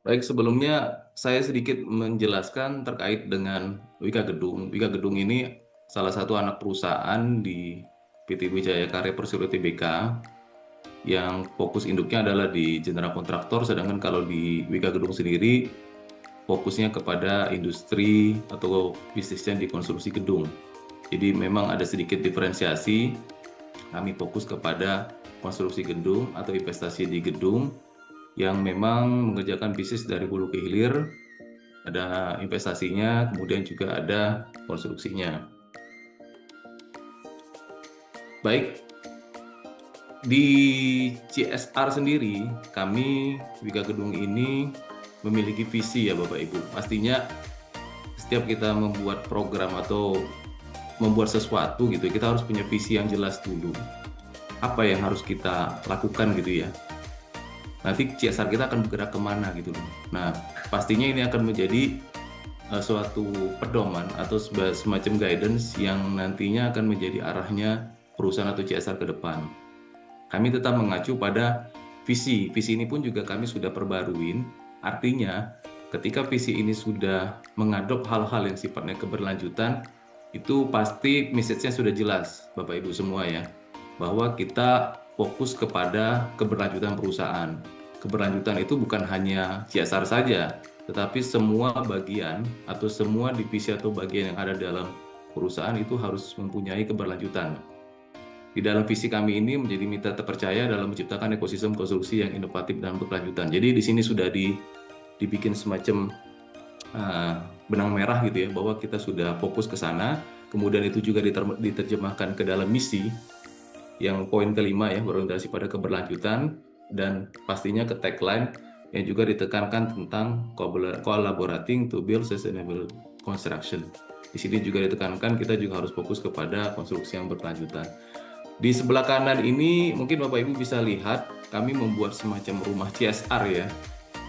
Baik, sebelumnya saya sedikit menjelaskan terkait dengan Wika Gedung. Wika Gedung ini salah satu anak perusahaan di PT Wijaya Karya Persero Tbk yang fokus induknya adalah di general kontraktor, sedangkan kalau di Wika Gedung sendiri fokusnya kepada industri atau bisnisnya di konstruksi gedung. Jadi memang ada sedikit diferensiasi, kami fokus kepada konstruksi gedung atau investasi di gedung yang memang mengerjakan bisnis dari hulu ke hilir, ada investasinya, kemudian juga ada konstruksinya. Baik, di CSR sendiri, kami Wika Gedung ini memiliki visi ya Bapak Ibu. Pastinya setiap kita membuat program atau membuat sesuatu gitu, kita harus punya visi yang jelas dulu. Apa yang harus kita lakukan gitu ya. Nanti CSR kita akan bergerak kemana gitu loh. Nah, pastinya ini akan menjadi suatu pedoman atau semacam guidance yang nantinya akan menjadi arahnya perusahaan atau CSR ke depan. Kami tetap mengacu pada visi. Visi ini pun juga kami sudah perbaruin. Artinya, ketika visi ini sudah mengadop hal-hal yang sifatnya keberlanjutan, itu pasti message-nya sudah jelas, Bapak Ibu semua ya, bahwa kita fokus kepada keberlanjutan perusahaan. Keberlanjutan itu bukan hanya CSR saja, tetapi semua bagian atau semua divisi atau bagian yang ada dalam perusahaan itu harus mempunyai keberlanjutan. Di dalam visi kami ini menjadi mitra terpercaya dalam menciptakan ekosistem konstruksi yang inovatif dan berkelanjutan. Jadi di sini sudah dibikin semacam benang merah gitu ya, bahwa kita sudah fokus ke sana. Kemudian itu juga diterjemahkan ke dalam misi yang poin kelima ya, berorientasi pada keberlanjutan, dan pastinya ke tagline yang juga ditekankan tentang collaborating to build sustainable construction. Di sini juga ditekankan kita juga harus fokus kepada konstruksi yang berkelanjutan. Di sebelah kanan ini mungkin Bapak Ibu bisa lihat kami membuat semacam rumah CSR ya,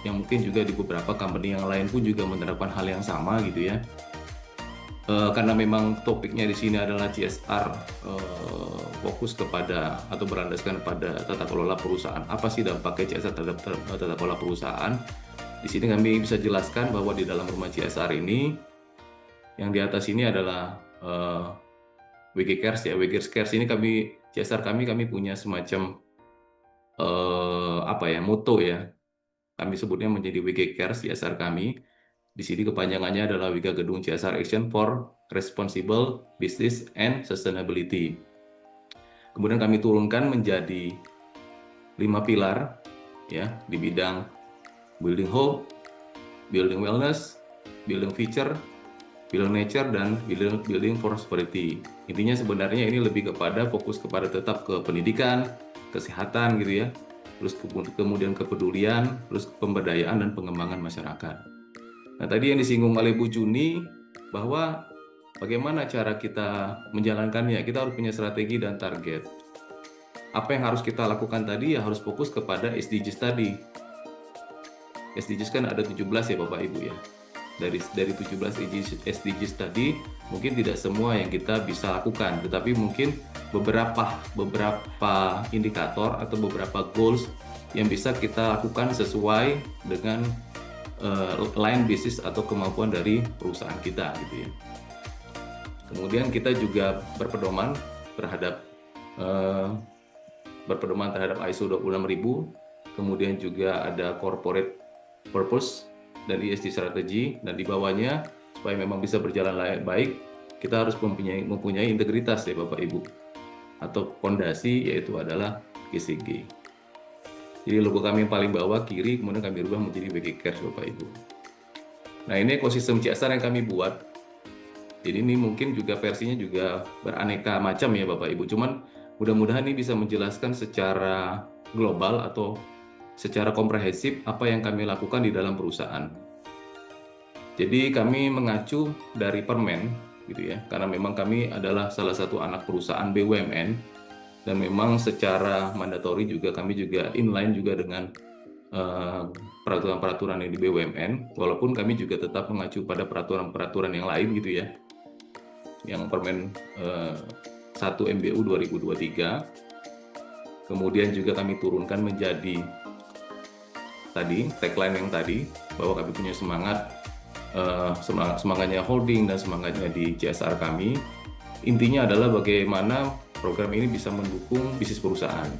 yang mungkin juga di beberapa company yang lain pun juga menerapkan hal yang sama gitu ya. Karena memang topiknya di sini adalah CSR, fokus kepada atau berlandaskan pada tata kelola perusahaan. Apa sih dampaknya CSR terhadap tata kelola perusahaan? Di sini kami bisa jelaskan bahwa di dalam rumah CSR ini, yang di atas ini adalah WG Cares ya. WG Cares ini CSR kami punya semacam moto ya. Kami sebutnya menjadi WG Cares CSR kami. Di sini kepanjangannya adalah Wika Gedung CSR Action for Responsible Business and Sustainability. Kemudian kami turunkan menjadi 5 pilar ya, di bidang building hope, building wellness, building future, building nature, dan building prosperity. Intinya sebenarnya ini lebih kepada fokus kepada tetap ke pendidikan, kesehatan gitu ya, terus kemudian kepedulian, terus pemberdayaan dan pengembangan masyarakat. Nah, tadi yang disinggung oleh Bu Juni, bahwa bagaimana cara kita menjalankannya, kita harus punya strategi dan target. Apa yang harus kita lakukan tadi, ya harus fokus kepada SDGs tadi. SDGs kan ada 17 ya Bapak Ibu ya. Dari 17 SDGs tadi, mungkin tidak semua yang kita bisa lakukan, tetapi mungkin beberapa indikator atau beberapa goals yang bisa kita lakukan sesuai dengan line bisnis atau kemampuan dari perusahaan kita gitu ya. Kemudian kita juga berpedoman terhadap ISO 26000, kemudian juga ada corporate purpose dan ESG strategi, dan di bawahnya supaya memang bisa berjalan baik, kita harus mempunyai integritas ya Bapak Ibu, atau fondasi, yaitu adalah GCG. Jadi logo kami yang paling bawah kiri, kemudian kami rubah menjadi WG Cares Bapak Ibu. Nah, ini ekosistem CSR yang kami buat. Jadi ini mungkin juga versinya juga beraneka macam ya Bapak Ibu. Cuman mudah-mudahan ini bisa menjelaskan secara global atau secara komprehensif apa yang kami lakukan di dalam perusahaan. Jadi kami mengacu dari Permen gitu ya, karena memang kami adalah salah satu anak perusahaan BUMN, dan memang secara mandatori juga kami juga inline juga dengan peraturan-peraturan yang di BUMN, walaupun kami juga tetap mengacu pada peraturan-peraturan yang lain gitu ya, yang Permen 1 MBU 2023. Kemudian juga kami turunkan menjadi tadi, tagline yang tadi, bahwa kami punya semangatnya holding dan semangatnya di CSR kami. Intinya adalah bagaimana program ini bisa mendukung bisnis perusahaan.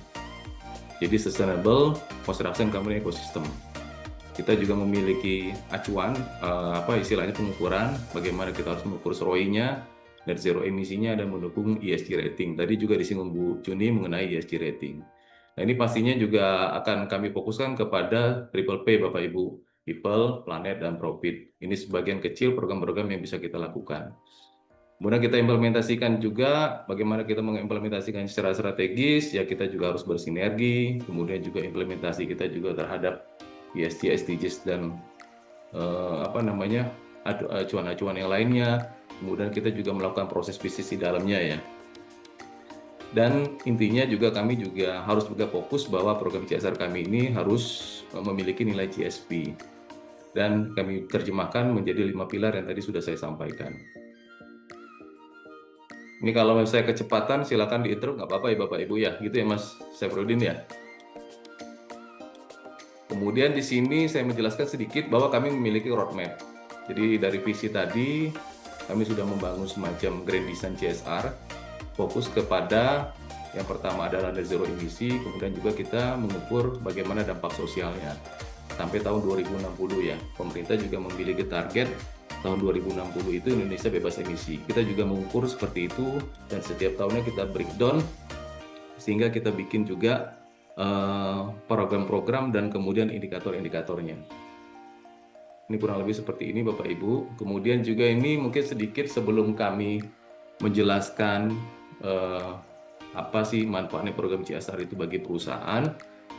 Jadi Sustainable Construction Company Ecosystem. Kita juga memiliki acuan, istilahnya pengukuran, bagaimana kita harus mengukur ROI-nya, net zero emisinya, dan mendukung ESG rating. Tadi juga disinggung Bu Juni mengenai ESG rating. Nah, ini pastinya juga akan kami fokuskan kepada Triple P, Bapak Ibu, People, Planet, dan Profit. Ini sebagian kecil program-program yang bisa kita lakukan. Kemudian kita implementasikan juga bagaimana kita mengimplementasikan secara strategis, ya kita juga harus bersinergi, kemudian juga implementasi kita juga terhadap ESG, SDGs, dan acuan-acuan yang lainnya. Kemudian kita juga melakukan proses bisnis di dalamnya ya. Dan intinya juga kami juga harus juga fokus bahwa program CSR kami ini harus memiliki nilai GSP. Dan kami terjemahkan menjadi 5 pilar yang tadi sudah saya sampaikan. Ini kalau saya kecepatan silakan diinterrupt, nggak apa-apa ya Bapak Ibu ya, gitu ya Mas Syafruddin ya. Kemudian di sini saya menjelaskan sedikit bahwa kami memiliki roadmap. Jadi dari visi tadi kami sudah membangun semacam grand design CSR, fokus kepada yang pertama adalah net zero emisi, kemudian juga kita mengukur bagaimana dampak sosialnya sampai tahun 2060 ya. Pemerintah juga memiliki target tahun 2060 itu Indonesia bebas emisi. Kita juga mengukur seperti itu dan setiap tahunnya kita breakdown sehingga kita bikin juga program-program dan kemudian indikator-indikatornya. Ini kurang lebih seperti ini Bapak Ibu. Kemudian juga ini mungkin sedikit sebelum kami menjelaskan apa sih manfaatnya program CSR itu bagi perusahaan,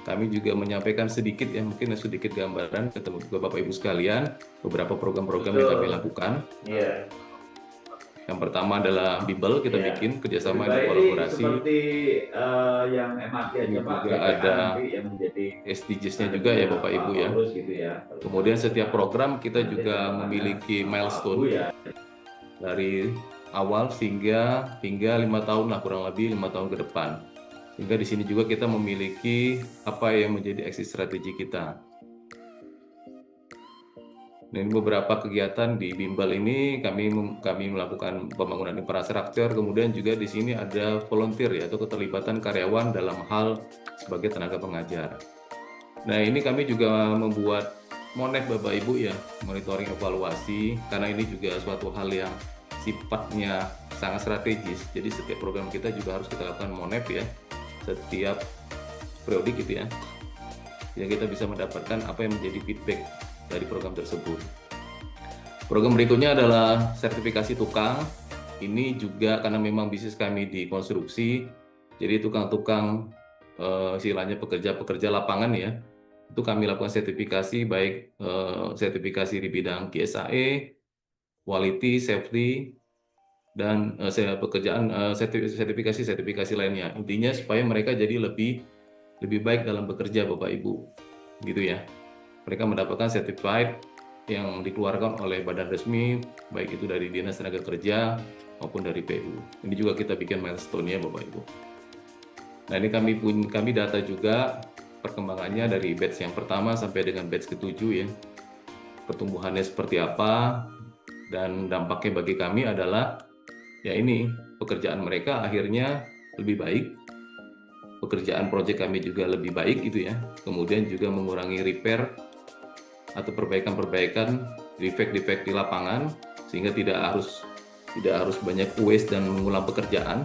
kami juga menyampaikan sedikit ya, mungkin sedikit gambaran ke Bapak Ibu sekalian, beberapa program-program yang kami lakukan. Yeah. Yang pertama adalah Bimbel, kita bikin kerjasama dan kolaborasi. Seperti yang MRT aja Pak, juga ada SDGs-nya juga ya Bapak Ibu ya. Gitu ya. Kemudian setiap program kita juga memiliki milestone dari awal hingga 5 tahun lah, kurang lebih 5 tahun ke depan. Sehingga di sini juga kita memiliki apa yang menjadi exit strategi kita. Nah, ini beberapa kegiatan di Bimbel ini kami melakukan pembangunan infrastruktur, kemudian juga di sini ada volunteer ya, atau keterlibatan karyawan dalam hal sebagai tenaga pengajar. Nah, ini kami juga membuat MONEF Bapak Ibu ya, monitoring evaluasi, karena ini juga suatu hal yang sifatnya sangat strategis. Jadi setiap program kita juga harus kita lakukan MONEF ya, setiap periodik gitu ya. Ya kita bisa mendapatkan apa yang menjadi feedback dari program tersebut. Program berikutnya adalah sertifikasi tukang. Ini juga karena memang bisnis kami di konstruksi, jadi tukang-tukang istilahnya pekerja lapangan ya, itu kami lakukan sertifikasi, baik sertifikasi di bidang KSAE, quality, safety, dan sertifikasi lainnya. Intinya supaya mereka jadi lebih baik dalam bekerja Bapak Ibu, gitu ya. Mereka mendapatkan certified yang dikeluarkan oleh badan resmi, baik itu dari Dinas Tenaga Kerja maupun dari PU. Ini juga kita bikin milestone-nya Bapak Ibu. Nah, ini kami data juga perkembangannya dari batch yang pertama sampai dengan batch ke-7 ya. Pertumbuhannya seperti apa, dan dampaknya bagi kami adalah ya ini, pekerjaan mereka akhirnya lebih baik. Pekerjaan proyek kami juga lebih baik gitu ya. Kemudian juga mengurangi repair atau perbaikan-perbaikan defect-defect di lapangan, sehingga tidak harus banyak waste dan mengulang pekerjaan.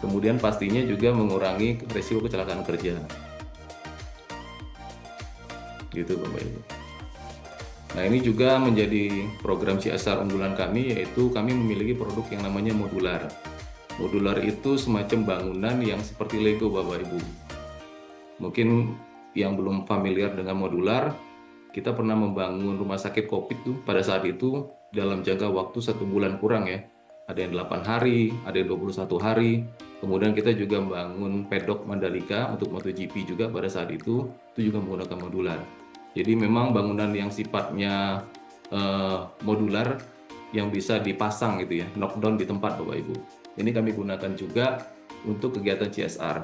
Kemudian pastinya juga mengurangi risiko kecelakaan kerja. Gitu Bapak Ibu. Nah, ini juga menjadi program CSR unggulan kami, yaitu kami memiliki produk yang namanya modular. Modular itu semacam bangunan yang seperti Lego Bapak Ibu. Mungkin yang belum familiar dengan modular, kita pernah membangun rumah sakit COVID tuh pada saat itu dalam jangka waktu 1 bulan kurang ya. Ada yang 8 hari, ada yang 21 hari. Kemudian kita juga membangun pedok Mandalika untuk MotoGP juga pada saat itu juga menggunakan modular. Jadi memang bangunan yang sifatnya modular yang bisa dipasang gitu ya, knockdown di tempat Bapak Ibu. Ini kami gunakan juga untuk kegiatan CSR.